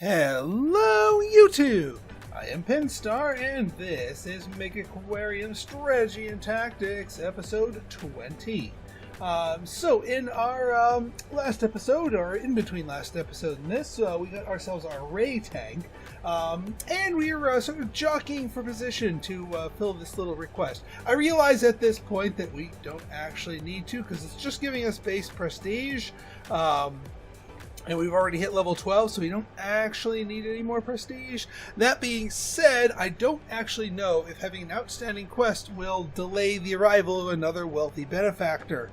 Hello YouTube! I am Pinstar and this is Megaquarium Strategy and Tactics episode 20. So in our last episode, or in between last episode and this, we got ourselves our Ray tank, and we were sort of jockeying for position to fill this little request. I realize at this point that we don't actually need to, because it's just giving us base prestige, and we've already hit level 12, so we don't actually need any more prestige. That being said, I don't actually know if having an outstanding quest will delay the arrival of another wealthy benefactor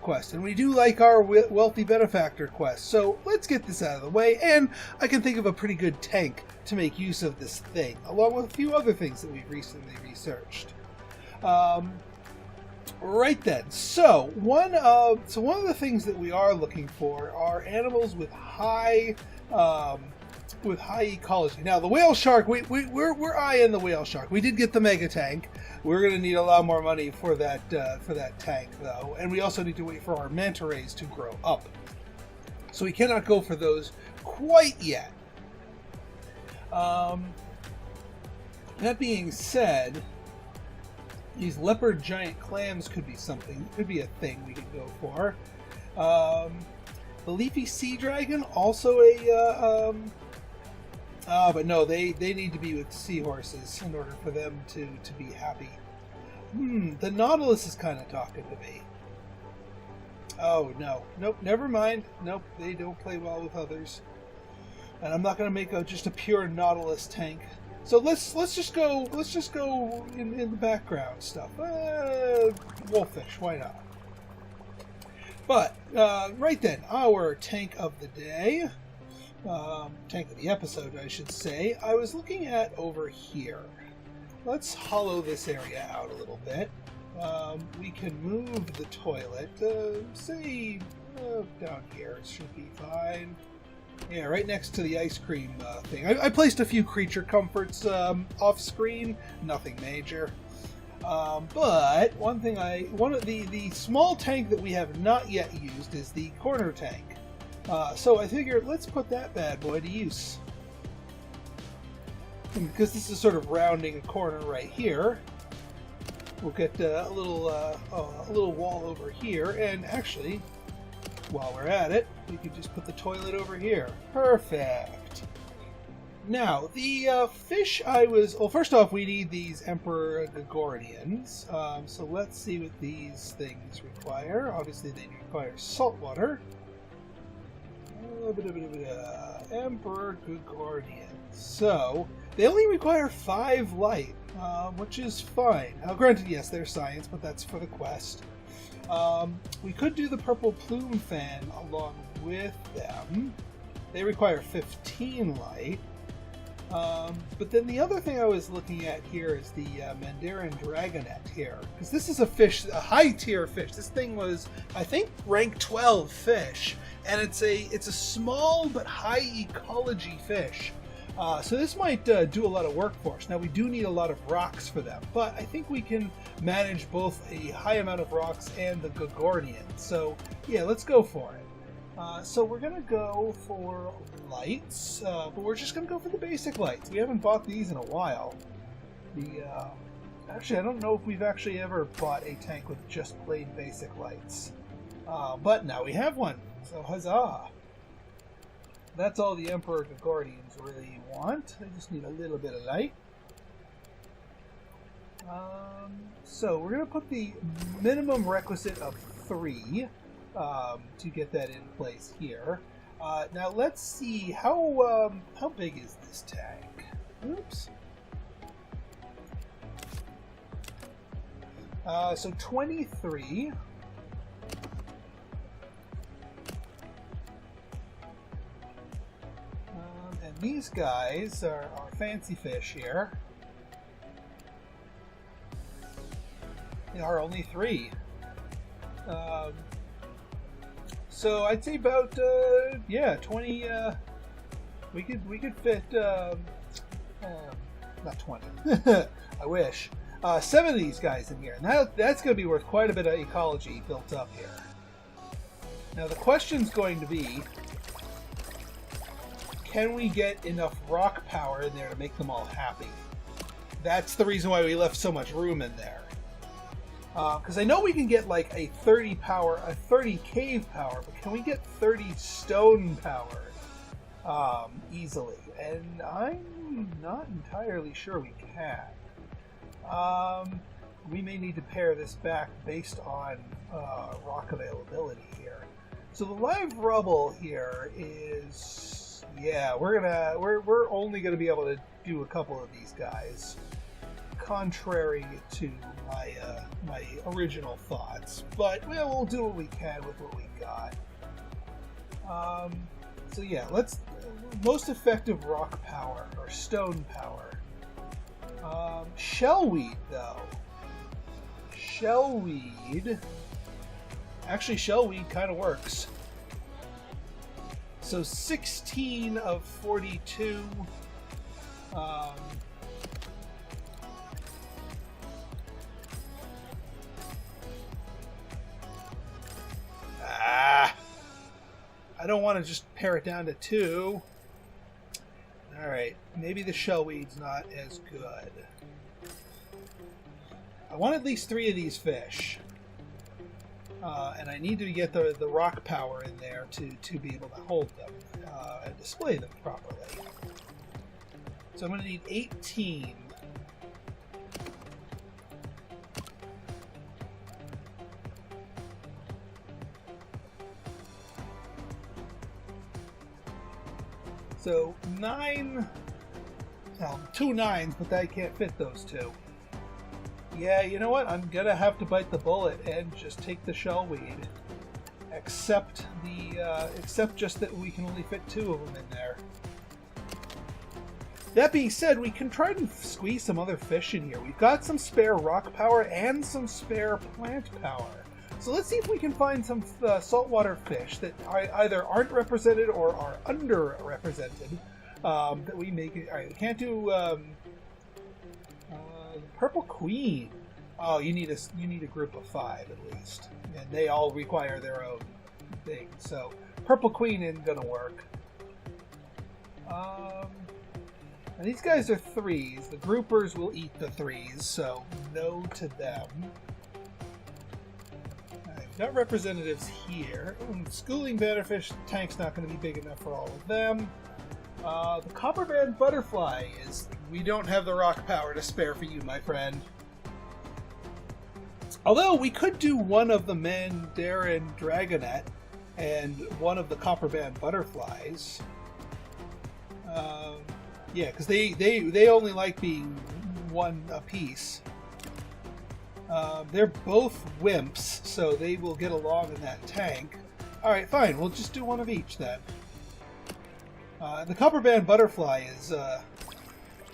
quest. And we do like our wealthy benefactor quest, so let's get this out of the way. And I can think of a pretty good tank to make use of this thing, along with a few other things that we've recently researched. Right then, so one of the things that we are looking for are animals with high ecology. Now, the whale shark, we're eyeing the whale shark. We did get the mega tank. We're going to need a lot more money for that tank, though, and we also need to wait for our manta rays to grow up. So we cannot go for those quite yet. That being said, these leopard giant clams could be something, could be a thing we could go for. The leafy sea dragon, also but no, they need to be with seahorses in order for them to be happy. The nautilus is kind of talking to me. Oh no, nope, never mind. Nope, they don't play well with others. And I'm not going to make just a pure nautilus tank. So let's just go in the background stuff. Wolffish, why not? But right then, our tank of the day, tank of the episode, I should say. I was looking at over here. Let's hollow this area out a little bit. We can move the toilet, say down here. It should be fine. Yeah, right next to the ice cream thing. I placed a few creature comforts off screen, nothing major. But one of the small tank that we have not yet used is the corner tank. So I figured let's put that bad boy to use. And because this is sort of rounding a corner right here, we'll get a little wall over here, and actually, while we're at it, we can just put the toilet over here. Perfect. Now, the fish well, first off, we need these Emperor Gagornians. So let's see what these things require. Obviously, they require salt water. Emperor Gagornians. So, they only require 5 light, which is fine. Now, granted, yes, they're science, but that's for the quest. We could do the purple plume fan along with them. They require 15 light. But then the other thing I was looking at here is the Mandarin Dragonet here. Because this is a fish, a high tier fish. This thing was, I think, rank 12 fish. And it's a small but high ecology fish. So this might do a lot of work for us. Now, we do need a lot of rocks for them, but I think we can manage both a high amount of rocks and the Gagornian. So, yeah, let's go for it. So we're going to go for lights, but we're just going to go for the basic lights. We haven't bought these in a while. Actually, I don't know if we've actually ever bought a tank with just plain basic lights. But now we have one, so huzzah! That's all the Emperor Gagornians really want. They just need a little bit of light. So we're going to put the minimum requisite of 3 to get that in place here. Now let's see, how big is this tank? Oops. So 23. And these guys are fancy fish here. They are only 3. So I'd say about 20. We could fit not 20. I wish 7 of these guys in here, and that's going to be worth quite a bit of ecology built up here. Now the question's going to be, can we get enough rock power in there to make them all happy? That's the reason why we left so much room in there. Because I know we can get like a 30 cave power, but can we get 30 stone power easily? And I'm not entirely sure we can. We may need to pare this back based on rock availability here. So the live rubble here is, yeah, we're only gonna be able to do a couple of these guys, contrary to my original thoughts. But well, we'll do what we can with what we got. So yeah, let's most effective rock power or stone power. Shellweed though. Shellweed. Actually, shellweed kind of works. So 16 of 42. I don't want to just pare it down to 2. Alright, maybe the shellweed's not as good. I want at least 3 of these fish. And I need to get the rock power in there to be able to hold them and display them properly. So I'm going to need 18. So 9, well, 2 9s, but I can't fit those 2. Yeah, you know what? I'm gonna have to bite the bullet and just take the shellweed. Except just that we can only fit 2 of them in there. That being said, we can try to squeeze some other fish in here. We've got some spare rock power and some spare plant power. So let's see if we can find some saltwater fish that either aren't represented or are underrepresented. That we make it. All right, we can't do Purple Queen. Oh, you need a group of 5 at least, and they all require their own thing. So Purple Queen isn't gonna work. And these guys are 3s. The groupers will eat the 3s, so no to them. Got representatives here. Schooling bannerfish tank's not going to be big enough for all of them. The copper band butterfly is... We don't have the rock power to spare for you, my friend. Although we could do one of the Mandarin Dragonet and one of the copper band butterflies. Yeah, because they only like being 1 apiece. They're both wimps, so they will get along in that tank. Alright, fine. We'll just do 1 of each then. The copper band butterfly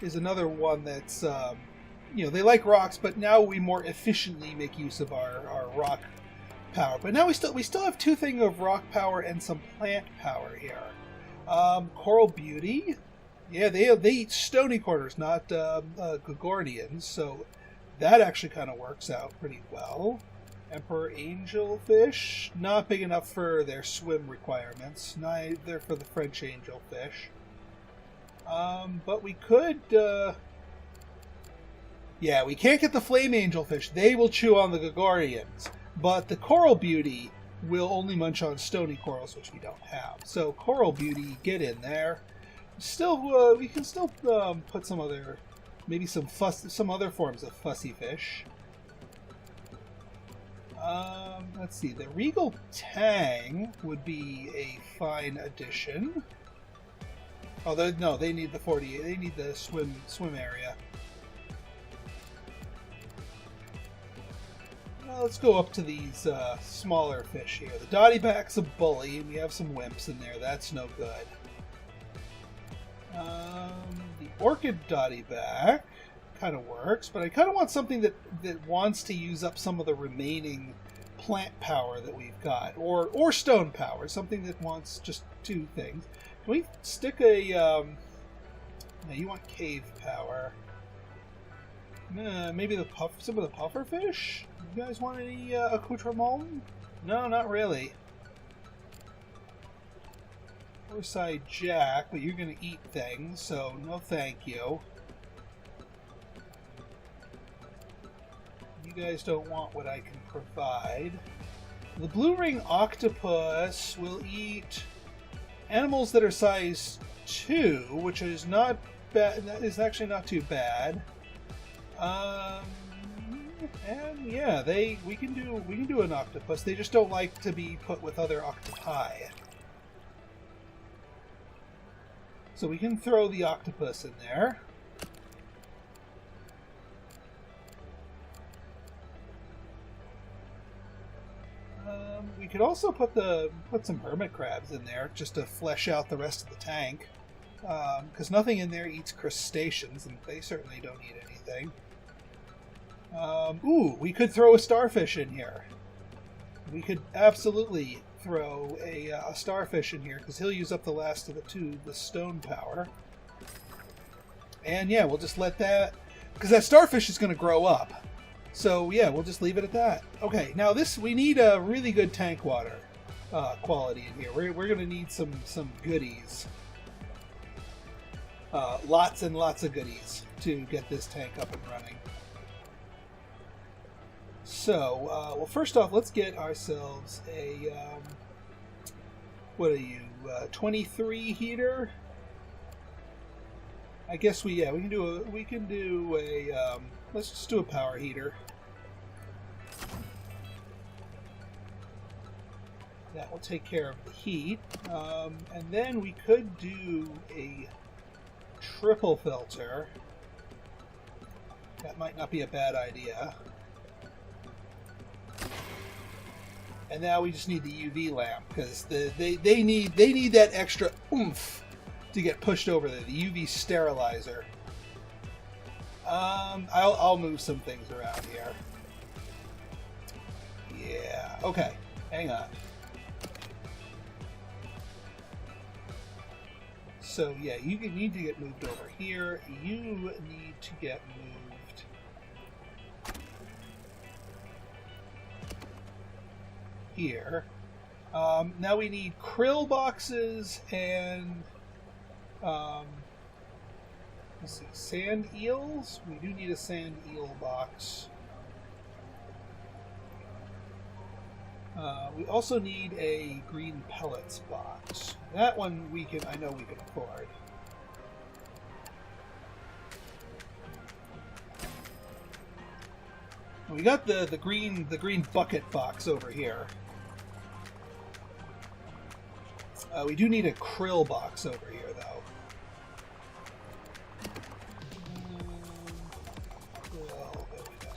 is another one that's, you know, they like rocks, but now we more efficiently make use of our rock power. But now we still have 2 things of rock power and some plant power here. Coral Beauty. Yeah, they eat stony quarters, not Gorgonians, so that actually kind of works out pretty well. Emperor Angelfish, not big enough for their swim requirements, neither for the French Angelfish. But we could, yeah, we can't get the Flame Angelfish. They will chew on the Gorgonians. But the Coral Beauty will only munch on stony corals, which we don't have. So Coral Beauty, get in there. Still, we can still put some other... Maybe some other forms of fussy fish. Let's see. The Regal Tang would be a fine addition. Oh, no, they need the 48. They need the swim area. Well, let's go up to these smaller fish here. The Dottyback's a bully, and we have some wimps in there. That's no good. The Orchid Dottyback kind of works, but I kind of want something that wants to use up some of the remaining plant power that we've got, or stone power, something that wants just 2 things. Can we stick a... no, you want cave power. Maybe some of the pufferfish? You guys want any accoutrement? No, not really. Orside Jack, but you're going to eat things, so no thank you. You guys don't want what I can provide. The blue ring octopus will eat animals that are size 2, which is not bad. That is actually not too bad. And yeah, we can do an octopus. They just don't like to be put with other octopi. So we can throw the octopus in there. We could also put some hermit crabs in there just to flesh out the rest of the tank, because nothing in there eats crustaceans, and they certainly don't eat anything. Ooh, we could throw a starfish in here. We could absolutely throw a starfish in here, because he'll use up the last of the stone power. And yeah, we'll just let that, because that starfish is going to grow up. So yeah, we'll just leave it at that. Okay, now we need a really good tank water quality in here. We're going to need some goodies. Lots and lots of goodies to get this tank up and running. So, well, first off, let's get ourselves a, what are you, 23 heater? I guess we can do a, let's just do a power heater. That will take care of the heat. And then we could do a triple filter. That might not be a bad idea. And now we just need the UV lamp, because they need that extra oomph to get pushed over there. The UV sterilizer. I'll move some things around here. Yeah. Okay. Hang on. So yeah, you need to get moved over here. You need to get moved here. Now we need krill boxes and let's see, sand eels. We do need a sand eel box. We also need a green pellets box. That one I know we can afford. We got the green bucket box over here. We do need a krill box over here, though. Well, there we go.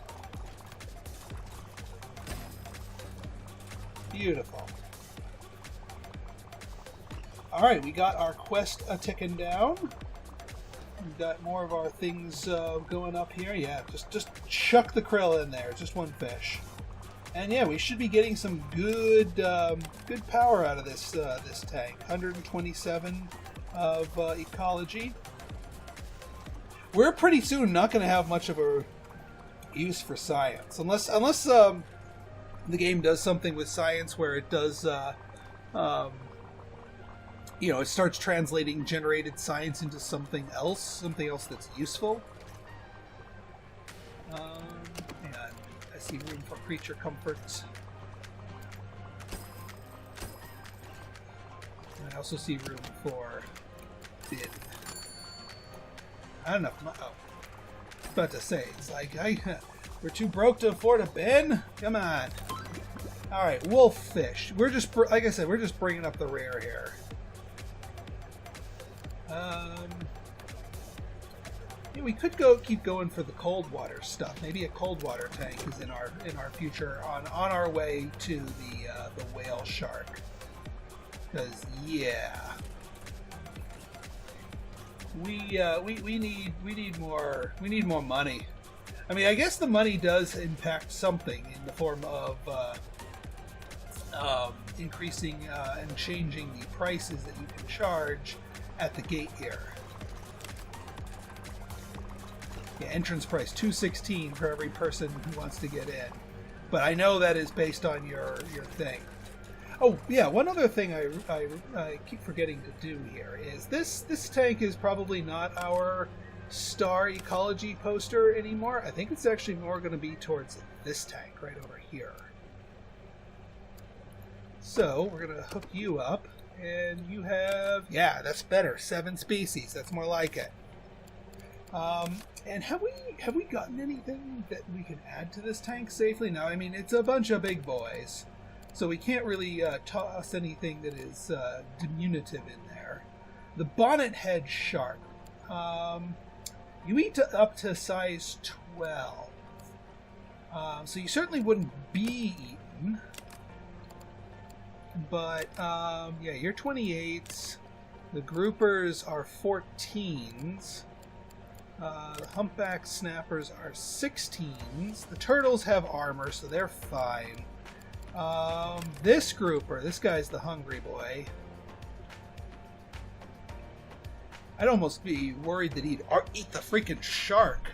Beautiful. All right, we got our quest ticking down. We've got more of our things going up here. Yeah, just chuck the krill in there. Just one fish. And yeah, we should be getting some good power out of this tank. 127 of ecology. We're pretty soon not going to have much of a use for science, unless the game does something with science where it does, it starts translating generated science into something else that's useful. Hang on. I see room for creature comforts. And I also see room for bin. I don't know. Oh, I was about to say, it's like, we're too broke to afford a bin? Come on. Alright, wolffish. We're just, like I said, we're just bringing up the rear here. Yeah, we could keep going for the cold water stuff. Maybe a cold water tank is in our future on our way to the whale shark. Because yeah, we need more money. I mean, I guess the money does impact something in the form of increasing and changing the prices that you can charge at the gate here. Yeah, entrance price $2.16 for every person who wants to get in, but I know that is based on your thing. Oh, yeah, one other thing I keep forgetting to do here is this tank is probably not our star ecology poster anymore. I think it's actually more going to be towards this tank right over here. So we're going to hook you up, and you have, yeah, that's better, 7 species. That's more like it. And have we gotten anything that we can add to this tank safely? No, I mean, it's a bunch of big boys. So we can't really toss anything that is diminutive in there. The bonnet head shark. You eat up to size 12. So you certainly wouldn't be eaten. But, yeah, you're 28s. The groupers are 14s. The humpback snappers are 16s. The turtles have armor, so they're fine. This grouper, this guy's the hungry boy. I'd almost be worried that he'd eat the freaking shark.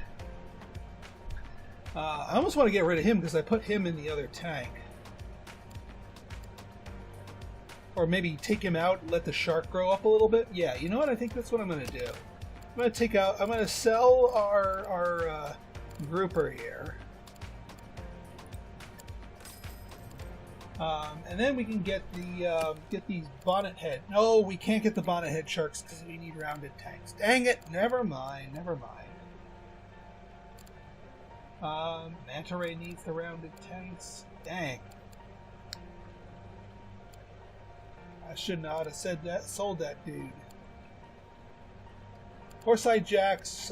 I almost want to get rid of him because I put him in the other tank. Or maybe take him out and let the shark grow up a little bit. Yeah, you know what? I think that's what I'm going to do. I'm going to sell our grouper here. And then we can get these bonnet head. No, we can't get the bonnet head sharks because we need rounded tanks. Dang it! Never mind. Never mind. Manta ray needs the rounded tanks. Dang. I should not have said that. Sold that dude. Horseye jacks.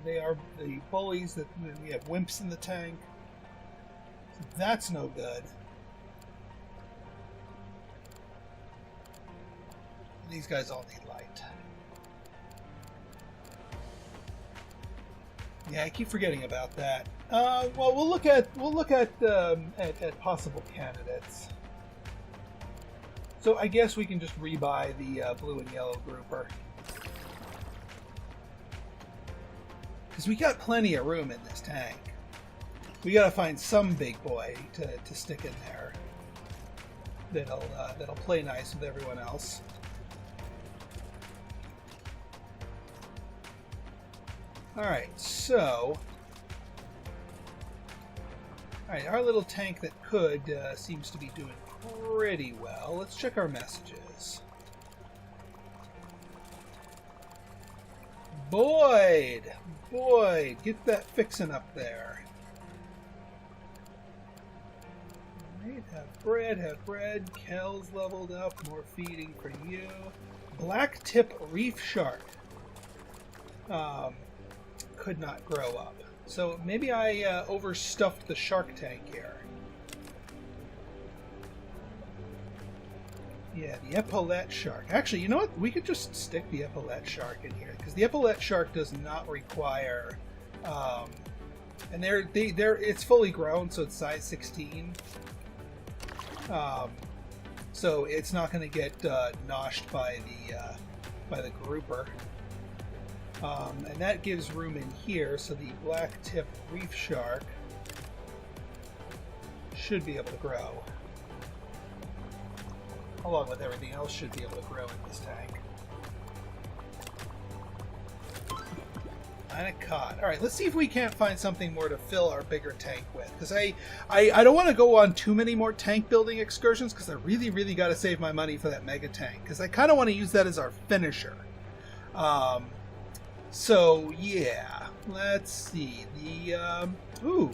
They are the bullies that we have wimps in the tank. So that's no good. These guys all need light. Yeah, I keep forgetting about that. Well, we'll look at possible candidates. So I guess we can just rebuy the blue and yellow grouper, because we got plenty of room in this tank. We got to find some big boy to stick in there that'll play nice with everyone else. Alright, so... Alright, our little tank that could seems to be doing pretty well. Let's check our messages. Boyd! Boyd! Get that fixin' up there. Alright, have bread. Kel's leveled up. More feeding for you. Black tip reef shark. Could not grow up. So maybe I overstuffed the shark tank here. Yeah, the epaulette shark. Actually, you know what? We could just stick the epaulette shark in here, because the epaulette shark does not require, and it's fully grown, so it's size 16. So it's not going to get noshed by the grouper. And that gives room in here, so the black tip reef shark should be able to grow. Along with everything else should be able to grow in this tank. And a cod. Alright, let's see if we can't find something more to fill our bigger tank with. Because I don't want to go on too many more tank building excursions, because I really got to save my money for that mega tank. Because I kind of want to use that as our finisher. So, yeah, let's see. Ooh.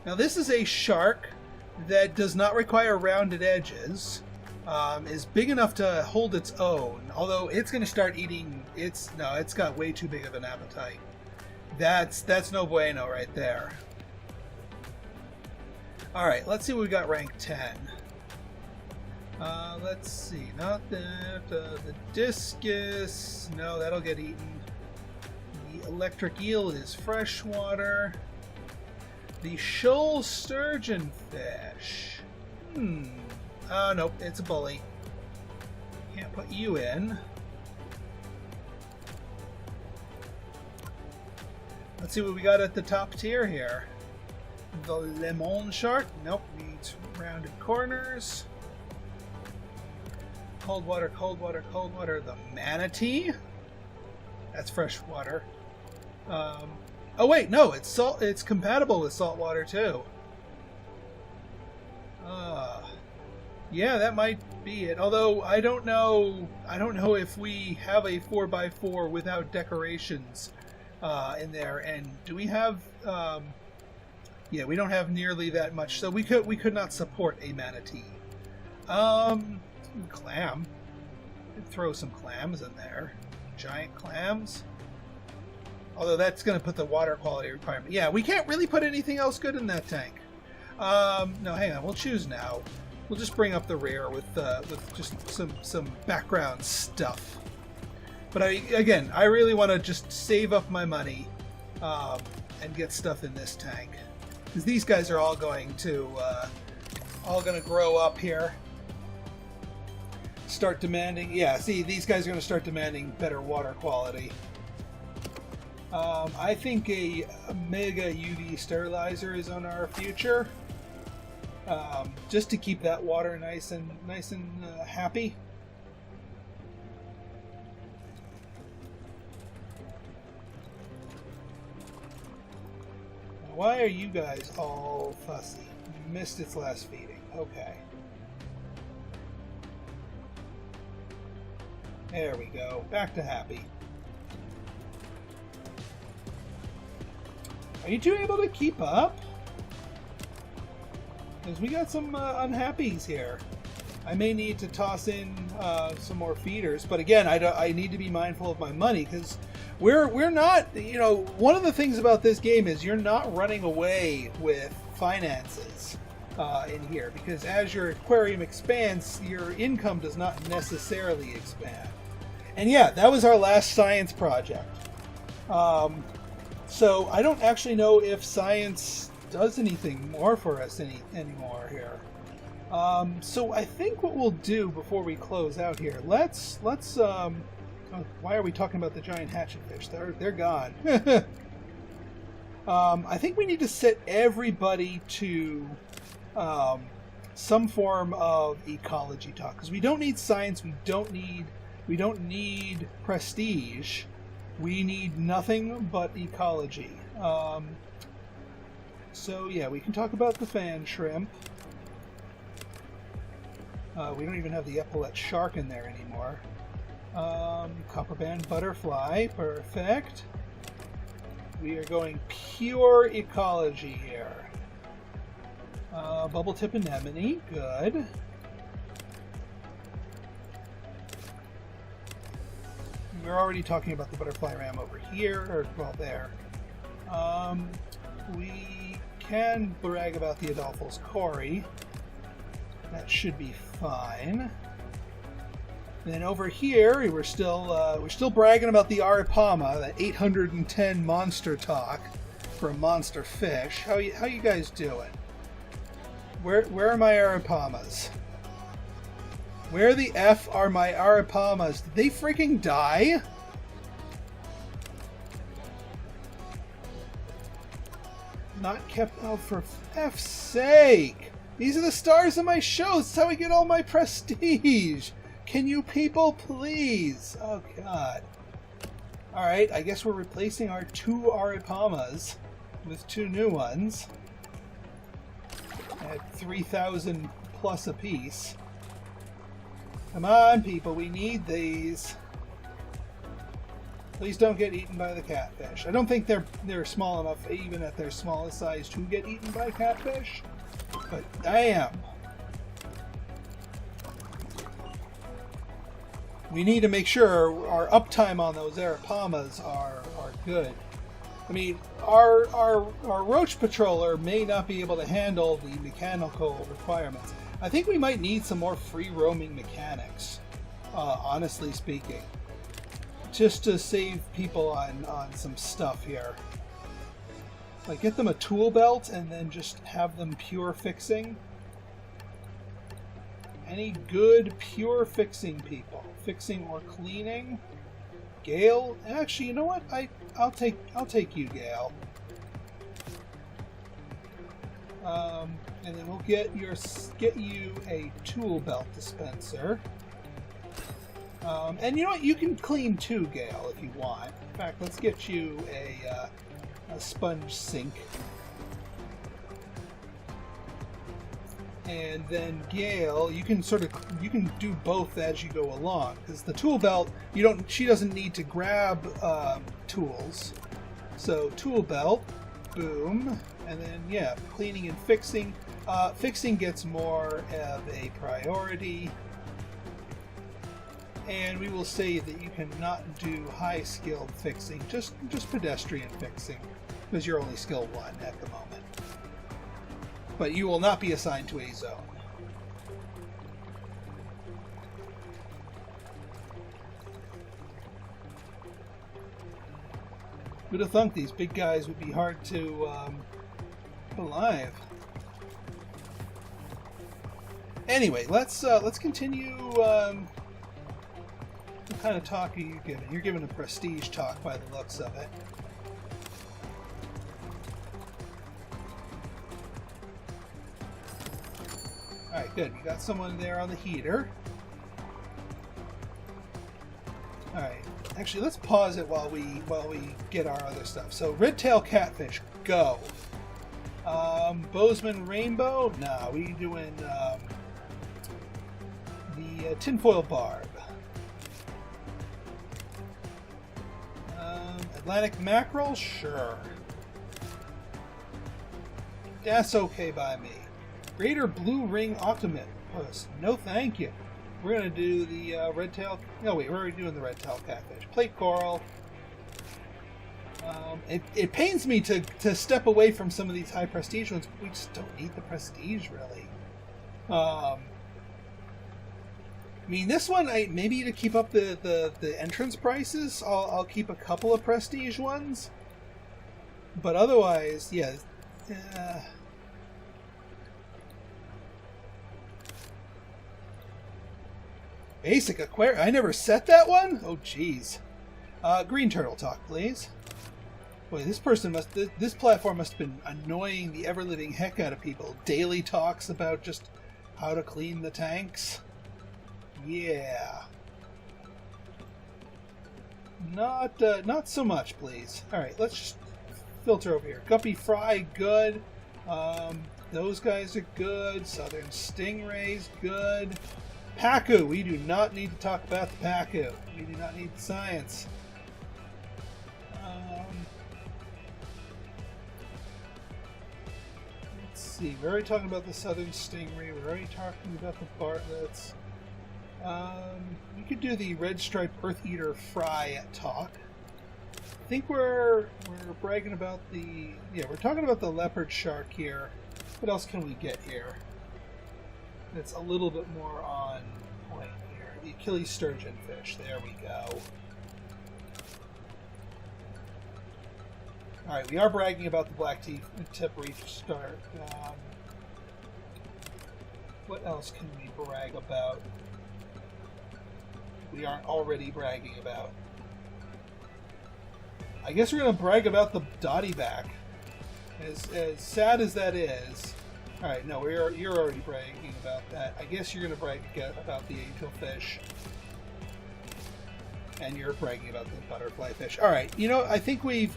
Now, this is a shark that does not require rounded edges. Is big enough to hold its own, although it's going to start eating. It's got way too big of an appetite. That's no bueno right there. Alright, let's see what we got rank 10. Let's see, not that. The discus, no, that'll get eaten. The electric eel is freshwater. The shoal sturgeon fish. Oh, nope, it's a bully. Can't put you in. Let's see what we got at the top tier here. The lemon shark. Nope, needs rounded corners. cold water, cold water, cold water. The manatee? That's fresh water. Oh wait, no, it's salt. It's compatible with salt water too. Yeah, that might be it. Although I don't know if we have a 4x4 without decorations in there. And do we have? Yeah, we don't have nearly that much, so we could not support a manatee. Clam. Could throw some clams in there. Giant clams. Although that's going to put the water quality requirement. Yeah, we can't really put anything else good in that tank. No, hang on. We'll choose now. We'll just bring up the rear with just some background stuff. But I really want to just save up my money and get stuff in this tank, because these guys are all going to grow up here. Start demanding. Yeah, see, these guys are going to start demanding better water quality. I think a Mega UV sterilizer is on our future, just to keep that water nice and happy. Why are you guys all fussy? Missed its last feeding. Okay. There we go. Back to happy. Are you two able to keep up? Because we got some unhappies here. I may need to toss in some more feeders, but again, I need to be mindful of my money, because we're not, you know, one of the things about this game is you're not running away with finances in here, because as your aquarium expands, your income does not necessarily expand. And yeah, that was our last science project. So I don't actually know if science does anything more for us anymore here. So I think what we'll do before we close out here, let's oh, why are we talking about the giant hatchetfish? They're gone. I think we need to set everybody to some form of ecology talk, because we don't need science, we don't need prestige. We need nothing but ecology. So yeah, we can talk about the fan shrimp. We don't even have the epaulette shark in there anymore. Copperband butterfly, perfect. We are going pure ecology here. Bubble tip anemone, good. We're already talking about the butterfly ram over here, or well, there. We can brag about the Adolphus Cory. That should be fine. And then over here, we're still bragging about the Aripama, that 810 monster talk for a monster fish. How you guys doing? Where are my Aripamas? Where the F are my Aripamas? Did they freaking die? Not kept out for F's sake. These are the stars of my show. That's how I get all my prestige. Can you people please? Oh god. Alright, I guess we're replacing our 2 Aripamas with 2 new ones at 3,000 plus apiece. Come on, people, we need these. Please don't get eaten by the catfish. I don't think they're small enough, even at their smallest size, to get eaten by catfish. But damn. We need to make sure our uptime on those Aripamas are good. I mean, our roach patroller may not be able to handle the mechanical requirements. I think we might need some more free-roaming mechanics, honestly speaking, just to save people on some stuff here. Like, get them a tool belt and then just have them pure fixing. Any good pure fixing people? Fixing or cleaning? Gale? Actually, you know what? I'll take you, Gale. And then we'll get you a tool belt dispenser. And you know what? You can clean too, Gale, if you want. In fact, let's get you a sponge sink. And then Gale, you can do both as you go along, because the tool belt, she doesn't need to grab tools. So tool belt, boom, and then yeah, cleaning and fixing. Fixing gets more of a priority, and we will say that you cannot do high skilled fixing, just pedestrian fixing, because you're only skill 1 at the moment. But you will not be assigned to a zone. Who'd have thunk these big guys would be hard to put alive? Anyway, let's continue. What kind of talk are you giving? You're giving a prestige talk by the looks of it. Alright, good. You got someone there on the heater. Alright. Actually, let's pause it while we get our other stuff. So, red-tail catfish, go. Bozeman rainbow? Nah, we doing the tinfoil barb. Atlantic mackerel? Sure. That's okay by me. Greater blue ring octopus. No thank you. We're going to do the red-tail... No, wait, we're already doing the red-tail catfish. Plate coral. It pains me to step away from some of these high prestige ones, but we just don't need the prestige, really. I mean, this one, maybe to keep up the entrance prices, I'll keep a couple of prestige ones. But otherwise, yeah... Basic aquarium. I never set that one? Oh, jeez. Green turtle talk, please. Boy, this platform must have been annoying the ever-living heck out of people. Daily talks about just how to clean the tanks. Yeah. Not so much, please. Alright, let's just filter over here. Guppy fry, good. Those guys are good. Southern stingrays, good. Pacu, we do not need to talk about the Pacu. We do not need the science. Let's see, we're already talking about the southern stingray. We're already talking about the Bartletts. We could do the red striped earth eater fry talk. I think we're bragging about the... Yeah, we're talking about the leopard shark here. What else can we get here? That's a little bit more on point here. The Achilles sturgeon fish. There we go. Alright, we are bragging about the black tip reef start. What else can we brag about? We aren't already bragging about. I guess we're going to brag about the dotty back. As sad as that is. Alright, no, you're already bragging about that. I guess you're going to brag about the angelfish. And you're bragging about the butterfly fish. Alright, you know, I think we've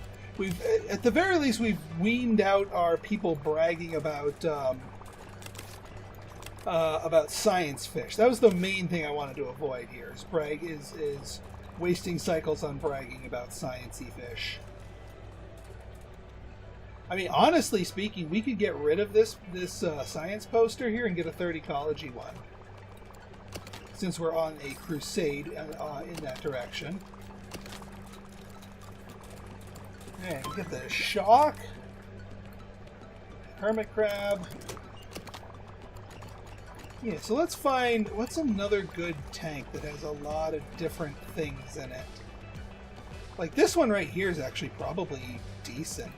at the very least, we've weaned out our people bragging about science fish. That was the main thing I wanted to avoid here. Is wasting cycles on bragging about sciencey fish. I mean, honestly speaking, we could get rid of this science poster here and get a third ecology one, since we're on a crusade in that direction. And we get the shock, hermit crab. Yeah, so let's find what's another good tank that has a lot of different things in it. Like this one right here is actually probably decent.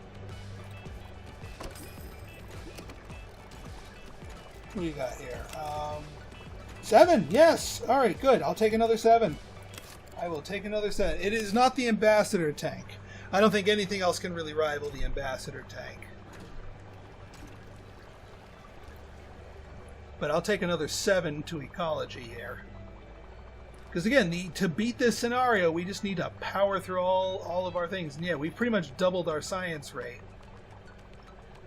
What do you got here? 7, yes! Alright, good. I'll take another 7. I will take another 7. It is not the ambassador tank. I don't think anything else can really rival the ambassador tank. But I'll take another 7 to ecology here. Because again, to beat this scenario, we just need to power through all of our things. And yeah, we've pretty much doubled our science rate,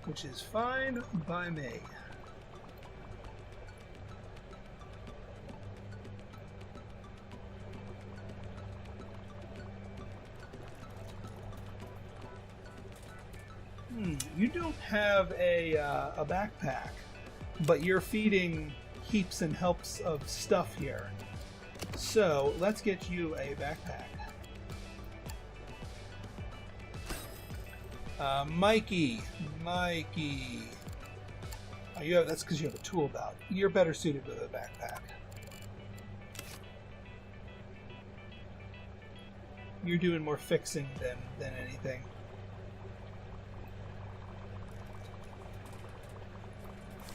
which is fine by me. You don't have a backpack, but you're feeding heaps and helps of stuff here. So let's get you a backpack. Mikey. Oh, that's because you have a tool belt. You're better suited with a backpack. You're doing more fixing than anything.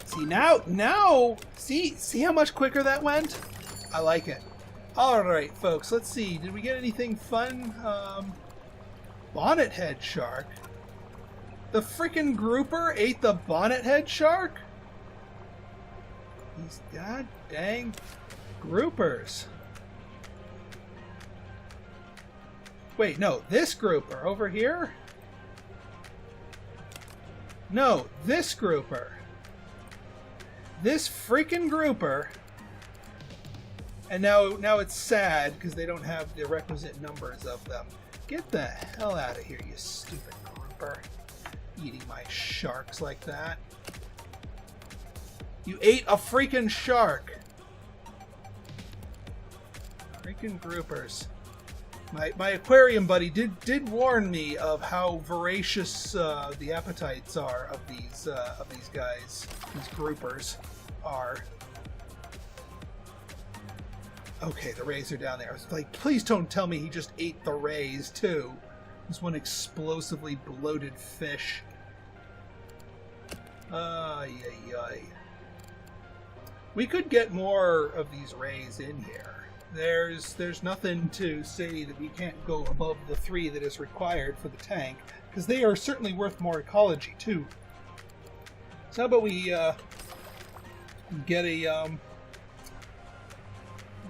See, now, see how much quicker that went? I like it. Alright, folks, let's see. Did we get anything fun? Bonnethead shark? The freaking grouper ate the bonnethead shark? These god dang groupers. Wait, no, this grouper over here? No, this grouper. This freaking grouper. And now it's sad because they don't have the requisite numbers of them. Get the hell out of here, you stupid grouper. Eating my sharks like that. You ate a freaking shark. Freaking groupers. My aquarium buddy did warn me of how voracious the appetites are of these guys. These groupers are. Okay, the rays are down there. I was like, please don't tell me he just ate the rays too. This one explosively bloated fish. Ay. We could get more of these rays in here. There's nothing to say that we can't go above the 3 that is required for the tank, because they are certainly worth more ecology too. So how about we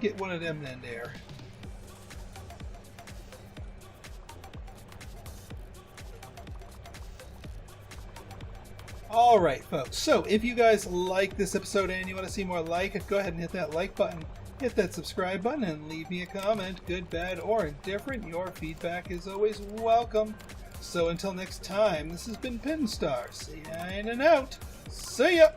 get one of them in there. Alright folks, so if you guys like this episode and you want to see more like it, go ahead and hit that like button, hit that subscribe button, and leave me a comment, good, bad, or indifferent. Your feedback is always welcome. So until next time, this has been Pinstar, signing out. See ya!